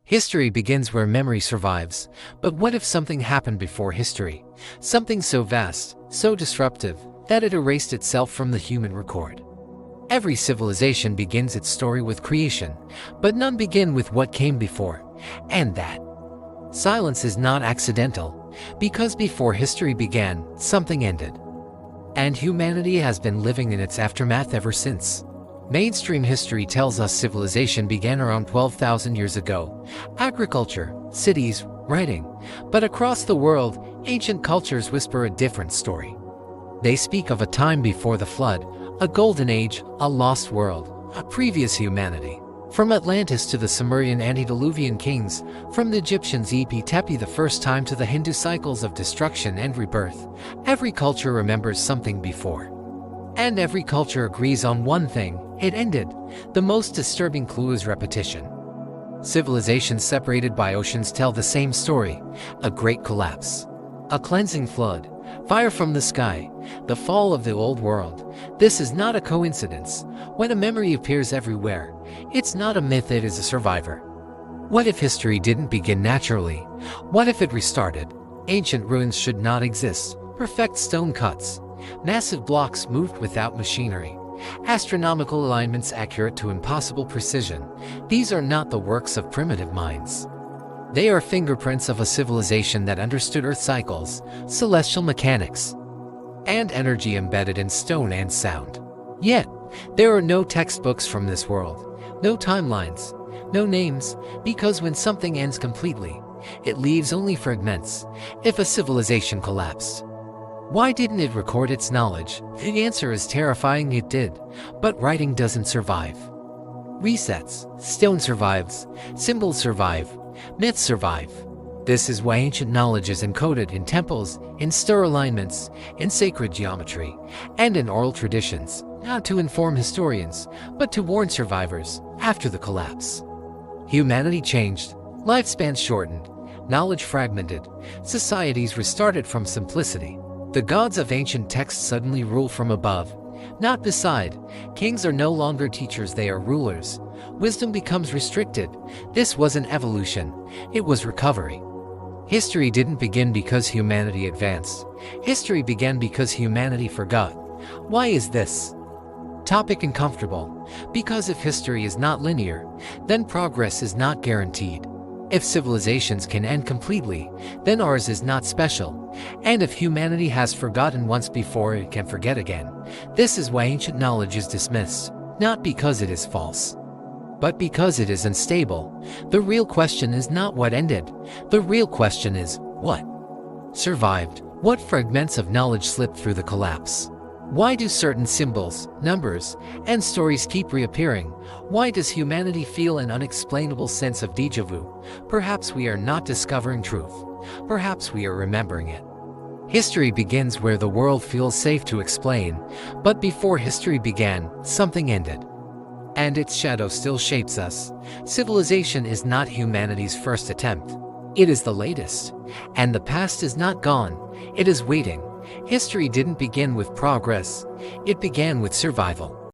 History begins where memory survives. But what if something happened before history? Something so vast, so disruptive, that it erased itself from the human record. Every civilization begins its story with creation, but none begin with what came before. And that silence is not accidental, because before history began, something ended. And humanity has been living in its aftermath ever since. Mainstream history tells us civilization began around 12,000 years ago. Agriculture, cities, writing. But across the world, ancient cultures whisper a different story. They speak of a time before the flood, a golden age, a lost world, a previous humanity. From Atlantis to the Sumerian antediluvian kings, from the Egyptians Epi Tepi the first time to the Hindu cycles of destruction and rebirth, every culture remembers something before. And every culture agrees on one thing: it ended. The most disturbing clue is repetition. Civilizations separated by oceans tell the same story: a great collapse, a cleansing flood, fire from the sky, the fall of the old world. This is not a coincidence. When a memory appears everywhere, it's not a myth, it is a survivor. What if history didn't begin naturally? What if it restarted? Ancient ruins should not exist. Perfect stone cuts, massive blocks moved without machinery, astronomical alignments accurate to impossible precision. These are not the works of primitive minds. They are fingerprints of a civilization that understood Earth cycles, celestial mechanics, and energy embedded in stone and sound. Yet, there are no textbooks from this world, no timelines, no names, because when something ends completely, it leaves only fragments. If a civilization collapsed, why didn't it record its knowledge? The answer is terrifying: it did. But writing doesn't survive. Resets. Stone survives. Symbols survive. Myths survive. This is why ancient knowledge is encoded in temples, in star alignments, in sacred geometry, and in oral traditions, not to inform historians, but to warn survivors. After the collapse, humanity changed, lifespans shortened, knowledge fragmented, societies restarted from simplicity. The gods of ancient texts suddenly rule from above, not beside. Kings are no longer teachers, they are rulers. Wisdom becomes restricted. This wasn't evolution, it was recovery. History didn't begin because humanity advanced. History began because humanity forgot. Why is this topic uncomfortable? Because if history is not linear, then progress is not guaranteed. If civilizations can end completely, then ours is not special. And if humanity has forgotten once before, it can forget again. This is why ancient knowledge is dismissed, not because it is false, but because it is unstable. The real question is not what ended. The real question is, what survived? What fragments of knowledge slipped through the collapse? Why do certain symbols, numbers, and stories keep reappearing? Why does humanity feel an unexplainable sense of déjà vu? Perhaps we are not discovering truth. Perhaps we are remembering it. History begins where the world feels safe to explain, but before history began, something ended. And its shadow still shapes us. Civilization is not humanity's first attempt. It is the latest. And the past is not gone. It is waiting. History didn't begin with progress. It began with survival.